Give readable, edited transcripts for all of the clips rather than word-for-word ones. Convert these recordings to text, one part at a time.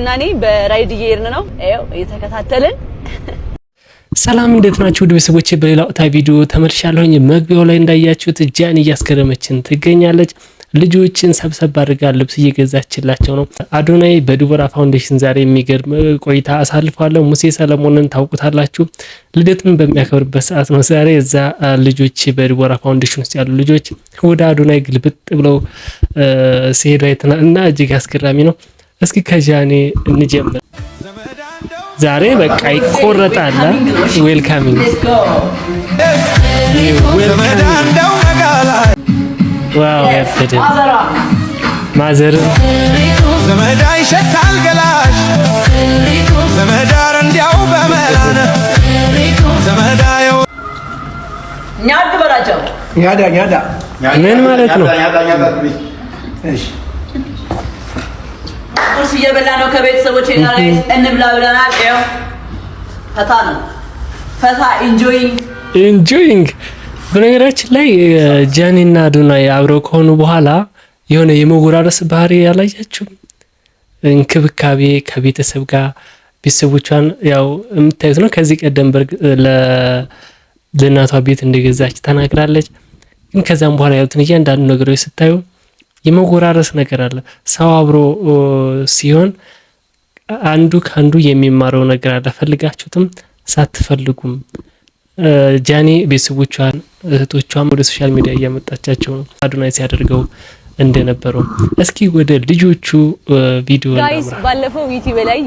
ናውቲና እኔ በራይድ እየሄድን ነው። አይው እየተከታተልን ሰላም እንዴት ናችሁ? ውድ ቤተሰቦቼ በሌላ ወቅታዊ ቪዲዮ ተመልሻለሁኝ። መግቢያው ላይ እንዳያችሁት ጃኒ እያስገረመችን ትገኛለች። ልጆችን ሰብሰብ አድርጋ ልብስ እየገዛችላቸው ነው። አዶናይ በዲቦራ ፋውንዴሽን ዛሬ የሚገርም ቆይታ አሳልፏል። ሙሴ ሰለሞንን ታውቁታላችሁ። ልደቱን በሚያከብርበት ሰዓት ነው ዛሬ። እዛ ልጆች በዲቦራ ፋውንዴሽን ውስጥ ያሉ ልጆች ወደ አዶናይ ግልብጥ ብለው ሲሄዱ አይተናል እና እጅግ አስገራሚ ነው። እስኪ ከጃኒ እንጀምር። ዛሬ በቃ ይቆረጣል። ዌልካሚንግ ዋው ያፈደ ማዘር ዘመዳ ይሸታል ገላሽ ዘመዳር እንዲያው በመላነ ዘመዳዮ ኛድ በላቸው ያዳ ምን ማለት ነው? እሺ ቁርስ እየበላ ነው ከቤተሰቦቼ ጋር እንብላ ብለናል። ያው ፈታ ነው ፈታ ኢንጆይንግ። በነገራችን ላይ ጃኒና አዶናይ አብረው ከሆኑ በኋላ የሆነ የመጎራረስ ባህሪ ያላያችሁ እንክብካቤ ከቤተሰብ ጋር ቤተሰቦቿን ያው የምታዩት ነው። ከዚህ ቀደም ለእናቷ ቤት እንደገዛች ተናግራለች። ግን ከዛም በኋላ ያሉትን እያንዳንዱ ነገሮች ስታዩ የመጎራረስ ነገር አለ። ሰው አብሮ ሲሆን አንዱ ከአንዱ የሚማረው ነገር አለ። ፈልጋችሁትም ሳትፈልጉም ጃኒ ቤተሰቦቿን እህቶቿን ወደ ሶሻል ሚዲያ እያመጣቻቸው ነው፣ አዶናይ ሲያደርገው እንደነበረው። እስኪ ወደ ልጆቹ ቪዲዮ ጋይስ፣ ባለፈው ዩቲዩብ ላይ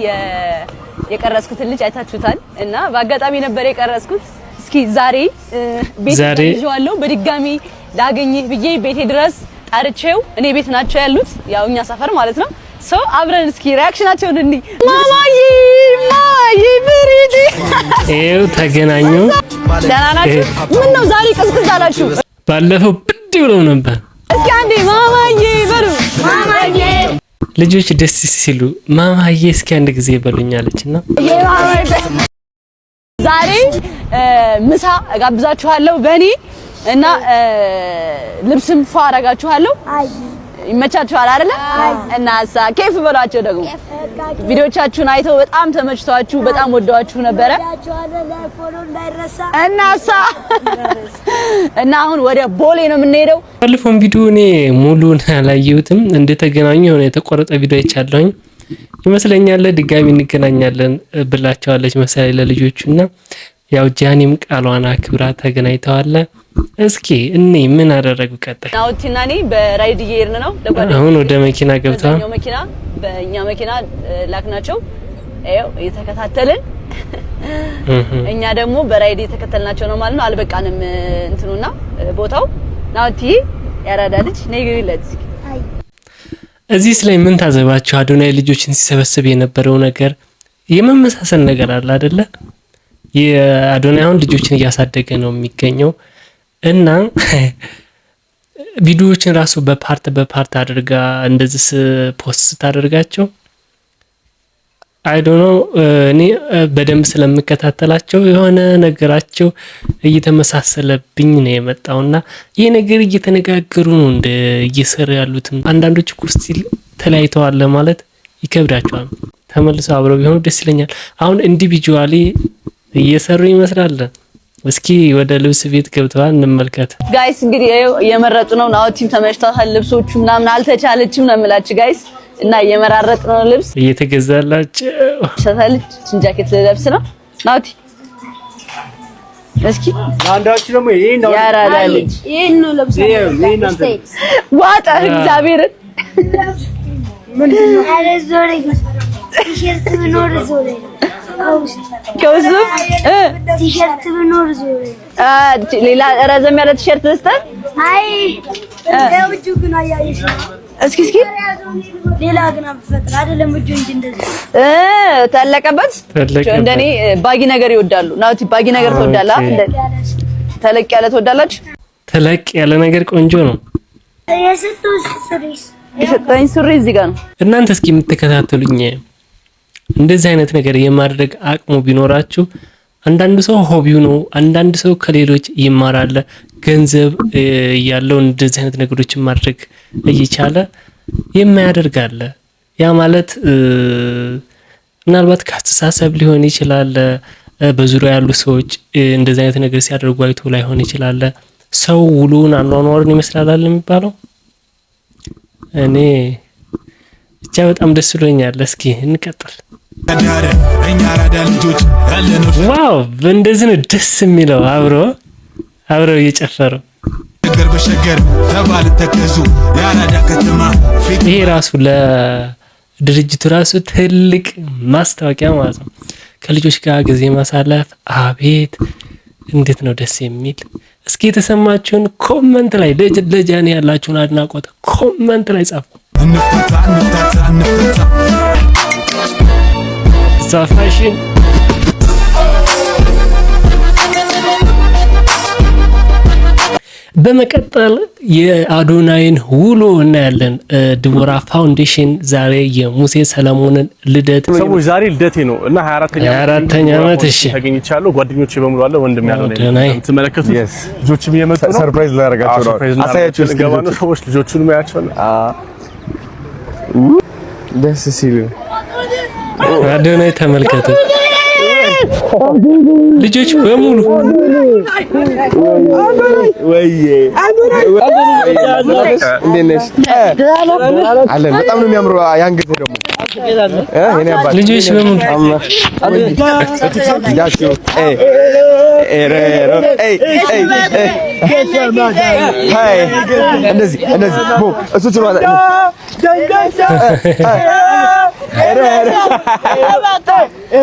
የቀረስኩትን ልጅ አይታችሁታል እና በአጋጣሚ ነበር የቀረስኩት። እስኪ ዛሬ ቤት ይዤዋለሁ በድጋሚ ላገኝ ብዬ ቤቴ ድረስ ጠርቼው እኔ ቤት ናቸው ያሉት፣ ያው እኛ ሰፈር ማለት ነው። ሶ አብረን እስኪ ሪአክሽናቸውን እንይ። ማማዬ ብሪዲ ኤው ተገናኙ። ደህና ናችሁ? ምን ነው ዛሬ ቅዝቅዝ አላችሁ? ባለፈው ብድ ብለው ነበር። እስኪ አንዴ ማማዬ በሉ። ማማዬ ልጆች ደስ ሲሉ ማማዬ እስኪ አንድ ጊዜ በሉኛለችና ዛሬ ምሳ ጋብዛችኋለሁ በእኔ እና ልብስም ፏ አረጋችኋለሁ። ይመቻችኋል አይደለ? እና ኬፍ በሏቸው። ደግሞ ቪዲዮቻችሁን አይተው በጣም ተመችቷችሁ በጣም ወደዋችሁ ነበረ እና አሁን ወደ ቦሌ ነው የምንሄደው። ባለፈውን ቪዲዮ እኔ ሙሉን አላየሁትም። እንደተገናኙ የሆነ የተቆረጠ ቪዲዮ አይቻለሁኝ ይመስለኛል። ድጋሚ እንገናኛለን ብላቸዋለች መሰለኝ ለልጆቹና ያው ጃኒም ቃሏን አክብራ ተገናኝተዋል። እስኪ እኔ ምን አደረጉ ቀጣይ? ናውቲና እኔ በራይድ እየሄድን ነው። አሁን ወደ መኪና ገብተዋል። በእኛ መኪና ላክናቸው። አይው እየተከታተልን እኛ ደግሞ በራይድ እየተከተልናቸው ነው ማለት ነው። አልበቃንም እንትኑና ቦታው። ናውቲ ያራዳ ልጅ ነይ ግሪለት። እዚህስ ላይ ምን ታዘባችሁ? አዶናይ ልጆችን ሲሰበስብ የነበረው ነገር የመመሳሰል ነገር አለ አይደለ? የአዶናይ አሁን ልጆችን እያሳደገ ነው የሚገኘው እና ቪዲዮዎችን ራሱ በፓርት አድርጋ እንደዚህ ፖስት ስታደርጋቸው አይ ዶንት ኖ እኔ በደንብ ስለምከታተላቸው የሆነ ነገራቸው እየተመሳሰለብኝ ነው የመጣውና ይሄ ነገር እየተነጋገሩ ነው እንደ እየሰሩ ያሉት። አንዳንዶች ኩርሲ ተለያይተዋል ማለት ይከብዳቸዋል። ተመልሰው አብረው ቢሆኑ ደስ ይለኛል። አሁን ኢንዲቪጁዋሊ እየሰሩ ይመስላል። እስኪ ወደ ልብስ ቤት ገብተዋል እንመልከት። ጋይስ እንግዲህ እየመረጡ ነው። ናውቲም ተመችቷታል። ልብሶቹ ምናምን አልተቻለችም ነው የምላችሁ ጋይስ እና እየመራረጥ ነው ልብስ እየተገዛላችሁ። ሸታለች ጃኬት ለብስ ነው ናውቲ። እስኪ አንዳችሁ ደግሞ ይሄን ነው ያራዳልኝ ይሄን ነው ለብሳ ዋጣ እግዚአብሔርን ምን ነው አረዞሪ ቲሸርት ብኖር ዞሬ ከውስጥ ቲሸርት ብኖር ዞሬ ሌላ ረዘም ያለ ቲሸርት ልስጠን። አይ ለውጁ ግን አያይሽ እስኪ ሌላ ግን አፈጥራ አይደለም እጁ እንጂ እንደዚህ ተለቀበት። እንደኔ ባጊ ነገር ይወዳሉ። ናውቲ ባጊ ነገር ትወዳላ? ተለቅ ያለ ትወዳላችሁ? ተለቅ ያለ ነገር ቆንጆ ነው። የሰጠኝ ሱሪ እዚህ ጋር ነው። እናንተ እስኪ የምትከታተሉኝ እንደዚህ አይነት ነገር የማድረግ አቅሙ ቢኖራችሁ አንዳንድ ሰው ሆቢው ነው፣ አንዳንድ ሰው ከሌሎች ይማራል። ገንዘብ ያለው እንደዚህ አይነት ነገሮችን ማድረግ እየቻለ የማያደርግ አለ። ያ ማለት ምናልባት ከአስተሳሰብ ሊሆን ይችላል። በዙሪያ ያሉ ሰዎች እንደዚህ አይነት ነገር ሲያደርጉ አይቶ ላይሆን ይችላል። ሰው ውሉን አኗኗርን ይመስላል የሚባለው። እኔ ብቻ በጣም ደስ ብሎኛል። እስኪ እንቀጥል። ዋው እንደዚህ ነው ደስ የሚለው አብረው እየጨፈሩ ይሄ ራሱ ለድርጅቱ ራሱ ትልቅ ማስታወቂያ ማለት ነው። ከልጆች ጋር ጊዜ ማሳለፍ አቤት እንዴት ነው ደስ የሚል። እስኪ የተሰማችሁን ኮመንት ላይ ለጃኒ ያላችሁን አድናቆት ኮመንት ላይ ጻፉ። ፋሽን በመቀጠል የአዶናይን ውሎ እናያለን። ድቦራ ፋውንዴሽን ዛሬ የሙሴ ሰለሞንን ልደት ሰዎች ዛሬ ልደቴ ነው እና 24ኛ ዓመት እሺ ተገኝቻለሁ። ጓደኞቼ በሙሉ አለ ወንድም ያለው ነው ተመለከቱ። ልጆችም እየመጡ ነው። ሰርፕራይዝ ላደርጋቸው ነው። አሳያችሁ እስኪ ሰዎች ልጆቹን ማያቸው ነው። ደስ ሲሉ አዶናይ ተመልከቱ። ልጆች በሙሉ ወይዬ እንደነሽ አለ በጣም ነው የሚያምረው። ያንገተ ደግሞ ልጆች በሙሉ ዳችሁ እንደዚህ ቦ እሱ ችሏል።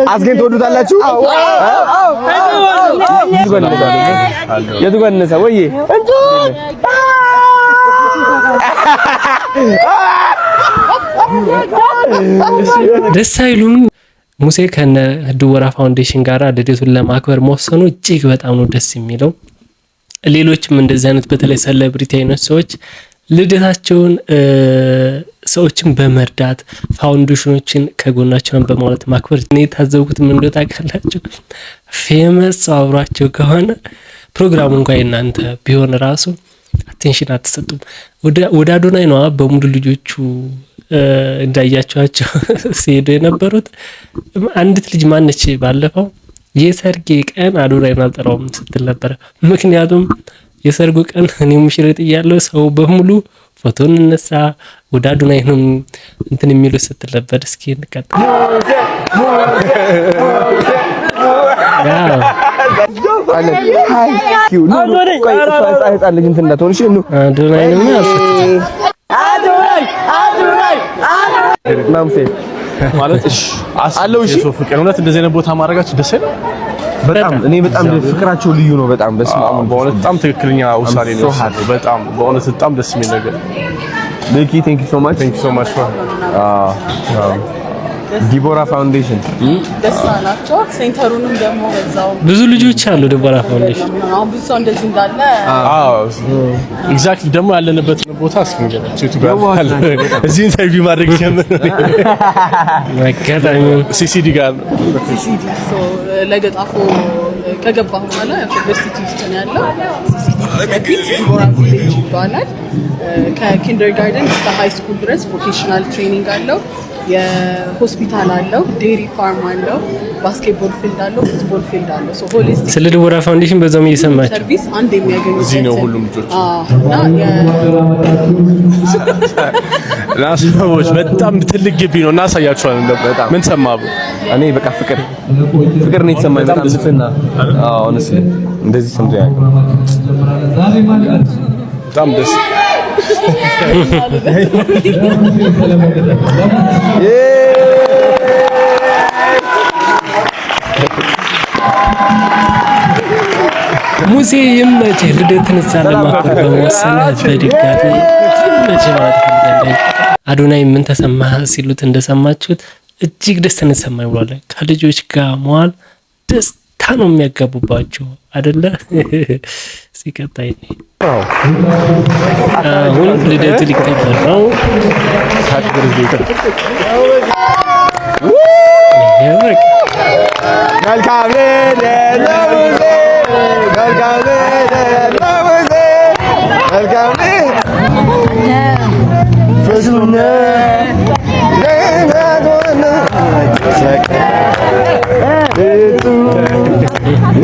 አስገን ትወዱታላችሁ? የቱ ጋር እንነሳ? ወይዬ ደስ አይሉም? ሙሴ ከነ ድቦራ ፋውንዴሽን ጋር ልደቱን ለማክበር መወሰኑ እጅግ በጣም ነው ደስ የሚለው። ሌሎችም እንደዚህ አይነት በተለይ ሴሌብሪቲ አይነት ሰዎች ልደታቸውን ሰዎችን በመርዳት ፋውንዴሽኖችን ከጎናቸውን በማለት ማክበር እኔ ታዘብኩት ምን እንደው ታውቃላችሁ፣ ፌመስ ሰው አብሯቸው ከሆነ ፕሮግራሙ እንኳን እናንተ ቢሆን ራሱ አቴንሽን አትሰጡም። ወደ አዶናይ ነው በሙሉ ልጆቹ እንዳያቸዋቸው ሲሄዱ የነበሩት። አንዲት ልጅ ማነች ባለፈው የሰርጌ ቀን አዶናይን አልጠራውም ስትል ነበር። ምክንያቱም የሰርጉ ቀን እኔ ሙሽሪት እያለሁ ሰው በሙሉ ፎቶ እንነሳ ወደ አዶናይ ነው እንትን የሚሉ ስትል ነበር። እስኪ እንቀጥል። ማለት እሺ አለው። እሺ ፍቅር እውነት እንደዚህ አይነት ቦታ ማድረጋችሁ ደስ ይላል። በጣም እኔ በጣም ፍቅራቸው ልዩ ነው። በጣም በስማሙ በእውነት በጣም ትክክለኛ ውሳኔ ነው። በጣም በእውነት በጣም ደስ የሚል ነገር። ሉኪ ቴንክ ዩ ሶ ማች ፎር ዲቦራ ፋውንዴሽን ደስ አላቸው። ሴንተሩንም ደግሞ በዛው ብዙ ልጆች አሉ። ዲቦራ ፋውንዴሽን አሁን ብዙ ሰው እንደዚህ እንዳለ ኤግዛክትሊ ደግሞ ያለንበት ቦታ እስኪንገናችሁ ትጋር እዚህ ኢንተርቪው ማድረግ ጀመረ። አጋጣሚ ሲሲዲ ጋር ሲሲዲ ለገጣፎ ከገባሁ በኋላ ዩኒቨርሲቲ ውስጥ ነው ያለው። ሲሲዲ ዲቦራ ቪሌጅ ይባላል። ከኪንደርጋርተን እስከ ሃይ ስኩል ድረስ ቮኬሽናል ትሬኒንግ አለው። የሆስፒታል አለው፣ ዴሪ ፋርም አለው፣ ባስኬትቦል ፊልድ አለው፣ ፉትቦል ፊልድ አለው። ሶ ሆሊስቲክ ስለ ዲቦራ ፋውንዴሽን በዛም እየሰማችሁ ሰርቪስ አንድ የሚያገኙ እዚህ ነው ሁሉም ልጆች ሰዎች በጣም ትልቅ ግቢ ነው። እናሳያችኋለን። በጣም ምን ሰማሁ እኔ በቃ ፍቅር ነው የተሰማኝ። በጣም ስፍና ሆነስሊ እንደዚህ ሰምቶ ያውቃል። በጣም ደስ ሙሴ ይመችህ። ልደትን ለማክበር በመወሰንህ በድጋሚ ይመችህ ማለት ፈልጋለሁ። አዶናይ ምን ተሰማህ ሲሉት እንደሰማችሁት እጅግ ደስ ተሰማኝ ብሏል። ከልጆች ጋር መዋል ደስታ ነው የሚያጋቡባቸው አይደለ? ሲቀጣይ አሁን ልደቱ ሊከበር ነው። መልካም ልደት ለሙሴ፣ መልካም ልደት ለሙሴ፣ መልካም ልደት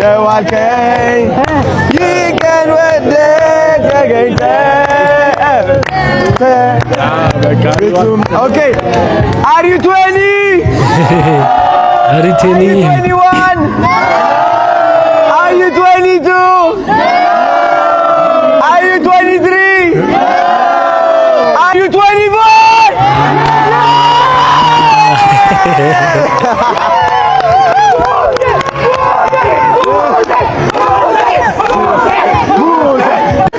የዋልከኝ ይቀን ወደ ተገኝተ ኦኬ Are you 20? Are you 21? Are you 22? Are you 23? Are you 24?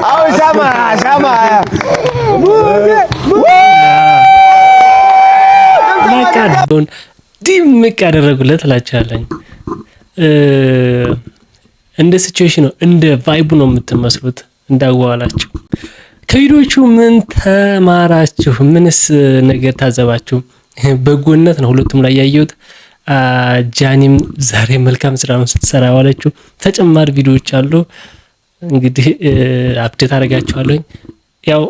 Oh, sama. መቃደውን ድምቅ ያደረጉለት እላችኋለሁ። እንደ ሲቹዌሽን ነው፣ እንደ ቫይቡ ነው የምትመስሉት እንዳዋላችሁ። ከቪዲዮቹ ምን ተማራችሁ? ምንስ ነገር ታዘባችሁ? በጎነት ነው ሁለቱም ላይ ያየሁት። ጃኒም ዛሬ መልካም ስራ ነው ስትሰራ ዋለችው። ተጨማሪ ቪዲዮዎች አሉ እንግዲህ አፕዴት አደርጋችኋለሁ። ያው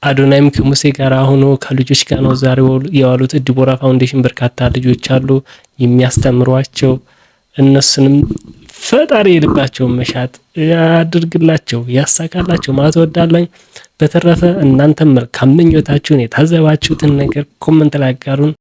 አዶናይም ከሙሴ ጋር ሆኖ ከልጆች ጋር ነው ዛሬ የዋሉት። ዲቦራ ፋውንዴሽን በርካታ ልጆች አሉ የሚያስተምሯቸው። እነሱንም ፈጣሪ የልባቸውን መሻት ያድርግላቸው ያሳካላቸው ማለት እወዳለሁ። በተረፈ እናንተም መልካም ምኞታችሁን የታዘባችሁትን ነገር ኮሜንት ላይ አጋሩን።